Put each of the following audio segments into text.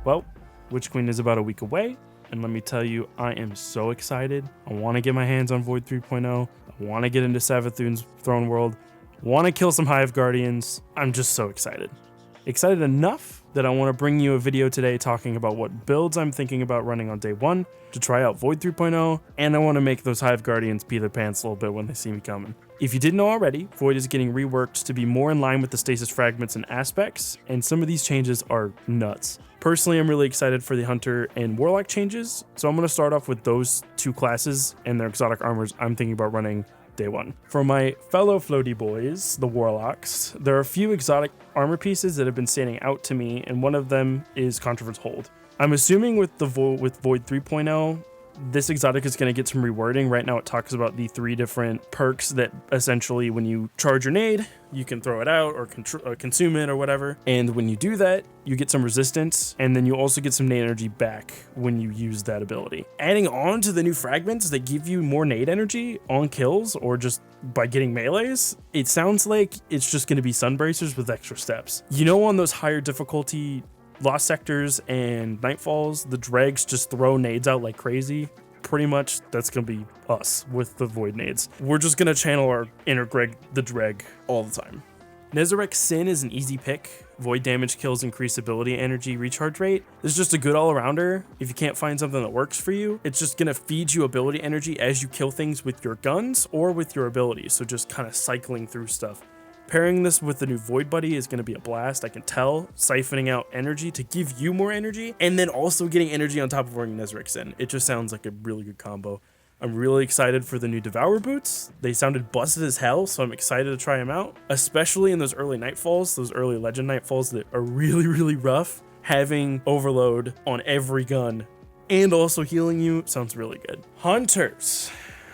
Well, Witch Queen is about a week away, and let me tell you, I am so excited. I want to get my hands on Void 3.0. I want to get into Savathun's Throne World. I want to kill some Hive Guardians. I'm just so excited. Excited enough that I want to bring you a video today talking about what builds I'm thinking about running on day 1 to try out Void 3.0, and I want to make those Hive Guardians pee their pants a little bit when they see me coming. If you didn't know already, Void is getting reworked to be more in line with the stasis fragments and aspects, and some of these changes are nuts. Personally, I'm really excited for the Hunter and Warlock changes, so I'm going to start off with those two classes and their exotic armors I'm thinking about running day 1. For my fellow floaty boys, the Warlocks, there are a few exotic armor pieces that have been standing out to me, and one of them is Controver's Hold. I'm assuming with Void 3.0, this exotic is going to get some rewording. Right now it talks about the 3 different perks that essentially when you charge your nade, you can throw it out or consume it or whatever. And when you do that, you get some resistance, and then you also get some nade energy back when you use that ability. Adding on to the new fragments that give you more nade energy on kills or just by getting melees, it sounds like it's just going to be Sunbracers with extra steps. You know, on those higher difficulty Lost Sectors and Nightfalls, the dregs just throw nades out like crazy. Pretty much that's gonna be us with the Void nades. We're just gonna channel our inner Greg the Dreg all the time. Nezarec Sin is an easy pick. Void damage kills increase ability energy recharge rate. It's just a good all-arounder. If you can't find something that works for you, it's just gonna feed you ability energy as you kill things with your guns or with your abilities. So just kind of cycling through stuff. Pairing this with the new Void Buddy is going to be a blast, I can tell. Siphoning out energy to give you more energy, and then also getting energy on top of wearing Nezarec Sin. It just sounds like a really good combo. I'm really excited for the new Devour boots. They sounded busted as hell, so I'm excited to try them out. Especially in those early Nightfalls, those early Legend Nightfalls that are really, really rough. Having Overload on every gun and also healing you sounds really good. Hunters.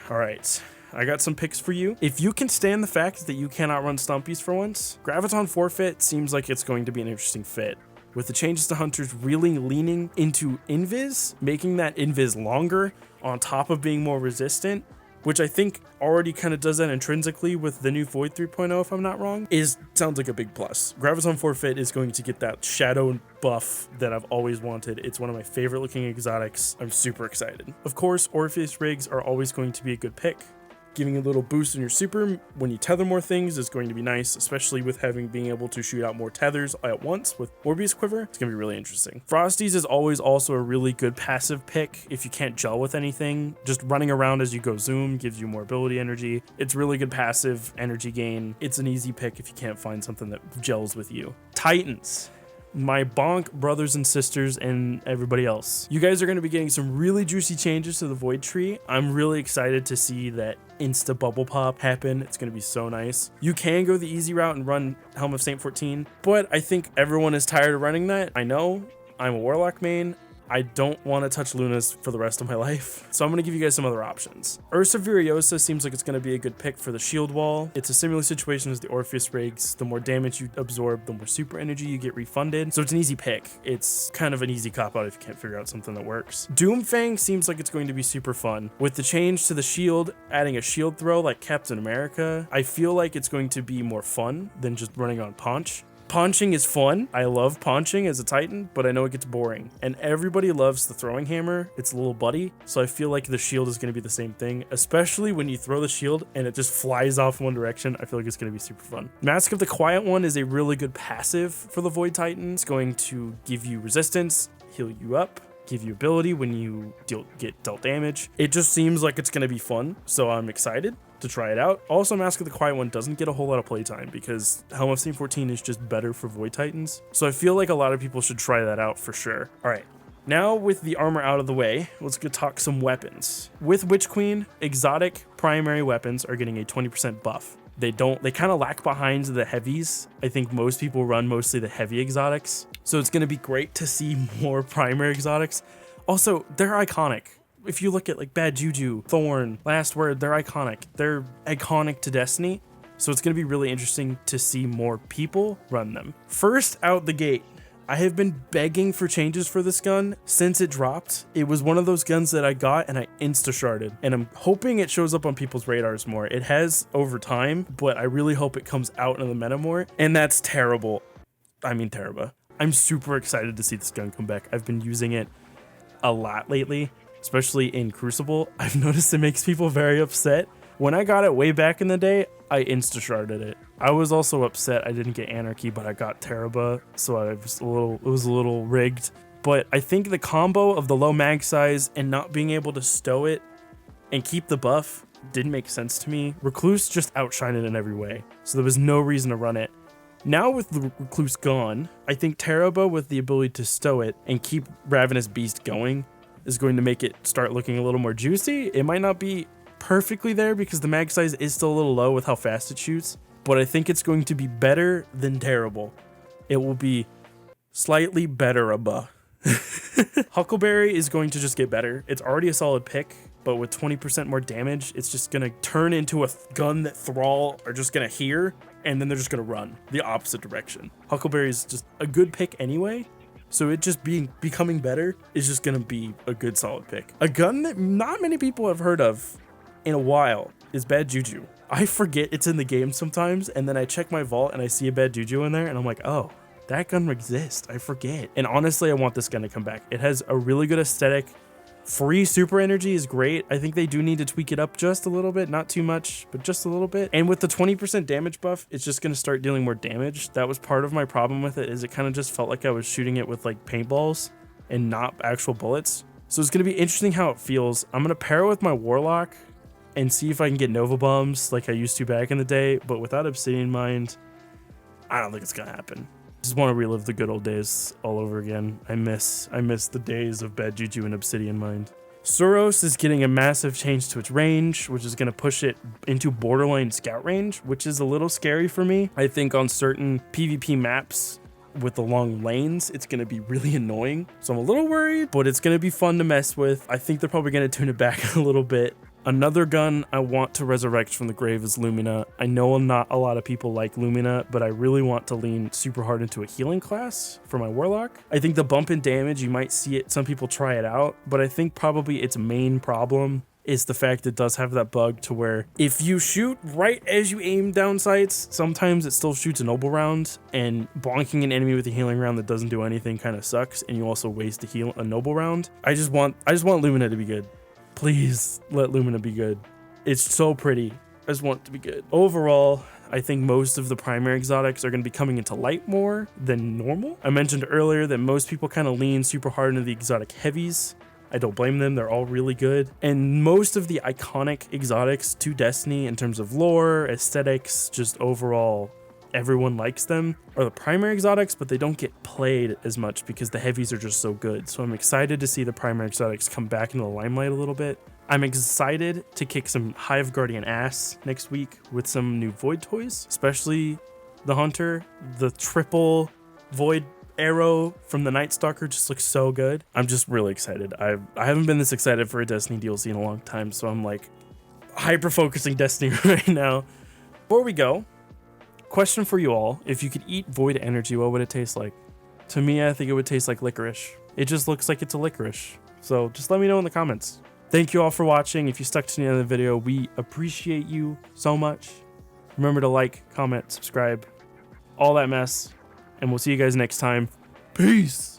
All right. I got some picks for you. If you can stand the fact that you cannot run Stumpies for once, Graviton Forfeit seems like it's going to be an interesting fit. With the changes to Hunters really leaning into Invis, making that Invis longer on top of being more resistant, which I think already kind of does that intrinsically with the new Void 3.0 if I'm not wrong, sounds like a big plus. Graviton Forfeit is going to get that shadow buff that I've always wanted. It's one of my favorite looking exotics. I'm super excited. Of course, Orpheus rigs are always going to be a good pick. Giving a little boost in your super when you tether more things is going to be nice, especially with being able to shoot out more tethers at once with Orbeez Quiver. It's going to be really interesting. Frosties is always also a really good passive pick if you can't gel with anything. Just running around as you go zoom gives you more ability energy. It's really good passive energy gain. It's an easy pick if you can't find something that gels with you. Titans. My bonk brothers and sisters and everybody else. You guys are going to be getting some really juicy changes to the Void Tree. I'm really excited to see that insta bubble pop happen. It's going to be so nice. You can go the easy route and run Helm of Saint 14, but I think everyone is tired of running that. I know. I'm a Warlock main. I don't want to touch Lunas for the rest of my life, so I'm going to give you guys some other options. Ursa Viriosa seems like it's going to be a good pick for the shield wall. It's a similar situation as the Orpheus rigs. The more damage you absorb, the more super energy you get refunded, so it's an easy pick. It's kind of an easy cop-out if you can't figure out something that works. Doomfang seems like it's going to be super fun. With the change to the shield, adding a shield throw like Captain America, I feel like it's going to be more fun than just running on Paunch. Paunching is fun. I love paunching as a Titan, but I know it gets boring. And everybody loves the throwing hammer. It's a little buddy. So I feel like the shield is going to be the same thing, especially when you throw the shield and it just flies off in one direction. I feel like it's going to be super fun. Mask of the Quiet One is a really good passive for the Void Titan. It's going to give you resistance, heal you up, give you ability when you get dealt damage. It just seems like it's going to be fun. So I'm excited to try it out. Also, Mask of the Quiet One doesn't get a whole lot of playtime because Helm of Saint 14 is just better for Void Titans. So I feel like a lot of people should try that out for sure. All right. Now with the armor out of the way, let's go talk some weapons. With Witch Queen, exotic primary weapons are getting a 20% buff. They kind of lack behind the heavies. I think most people run mostly the heavy exotics. So it's going to be great to see more primary exotics. Also, they're iconic. If you look at like Bad Juju, Thorn, Last Word, they're iconic. They're iconic to Destiny. So it's going to be really interesting to see more people run them. First out the gate, I have been begging for changes for this gun since it dropped. It was one of those guns that I got and I insta-sharded, and I'm hoping it shows up on people's radars more. It has over time, but I really hope it comes out in the meta more, and that's terrible. I mean Teraba. I'm super excited to see this gun come back. I've been using it a lot lately, especially in Crucible. I've noticed it makes people very upset. When I got it way back in the day, I insta-sharded it. I was also upset I didn't get Anarchy, but I got Teraba, so it was a little rigged. But I think the combo of the low mag size and not being able to stow it and keep the buff didn't make sense to me. Recluse just outshined it in every way, so there was no reason to run it. Now with the Recluse gone, I think Teraba with the ability to stow it and keep Ravenous Beast going is going to make it start looking a little more juicy. It might not be perfectly there because the mag size is still a little low with how fast it shoots, but I think it's going to be better than terrible. It will be slightly better-aba. Huckleberry is going to just get better. It's already a solid pick, but with 20% more damage, it's just going to turn into a gun that Thrall are just going to hear, and then they're just going to run the opposite direction. Huckleberry is just a good pick anyway, so it just becoming better is just going to be a good solid pick. A gun that not many people have heard of in a while is Bad Juju. I forget it's in the game sometimes, and then I check my vault and I see a Bad Juju in there, and I'm like, oh, that gun exists. I forget. And honestly, I want this gun to come back. It has a really good aesthetic. Free super energy is great. I think they do need to tweak it up just a little bit, not too much, but just a little bit. And with the 20% damage buff, it's just going to start dealing more damage. That was part of my problem with it, is it kind of just felt like I was shooting it with like paintballs and not actual bullets. So it's going to be interesting how it feels. I'm going to pair it with my Warlock and see if I can get Nova Bombs like I used to back in the day, but without Obsidian Mind, I don't think it's going to happen. Just want to relive the good old days all over again. I miss the days of Bad Juju and Obsidian Mind. Suros is getting a massive change to its range, which is going to push it into borderline scout range, which is a little scary for me. I think on certain PvP maps with the long lanes, it's going to be really annoying. So I'm a little worried, but it's going to be fun to mess with. I think they're probably going to tune it back a little bit. Another gun I want to resurrect from the grave is Lumina. I know not a lot of people like Lumina, but I really want to lean super hard into a healing class for my Warlock. I think the bump in damage, you might see it, some people try it out, but I think probably its main problem is the fact it does have that bug to where if you shoot right as you aim down sights, sometimes it still shoots a noble round, and bonking an enemy with a healing round that doesn't do anything kind of sucks, and you also waste a noble round. I just want Lumina to be good. Please let Lumina be good. It's so pretty. I just want it to be good. Overall, I think most of the primary exotics are going to be coming into light more than normal. I mentioned earlier that most people kind of lean super hard into the exotic heavies. I don't blame them. They're all really good. And most of the iconic exotics to Destiny in terms of lore, aesthetics, just overall, everyone likes them, are the primary exotics, but they don't get played as much because the heavies are just so good. So I'm excited to see the primary exotics come back into the limelight a little bit. I'm excited to kick some Hive Guardian ass next week with some new Void toys, especially the Hunter. The triple Void arrow from the Night Stalker just looks so good. I'm just really excited. I haven't been this excited for a Destiny DLC in a long time, so I'm like hyper focusing Destiny right now. Before we go, question for you all: if you could eat void energy, what would it taste like? To me, I think it would taste like licorice. It just looks like it's a licorice. So just let me know in the comments. Thank you all for watching. If you stuck to the end of the video, we appreciate you so much. Remember to like, comment, subscribe, all that mess, and we'll see you guys next time. Peace.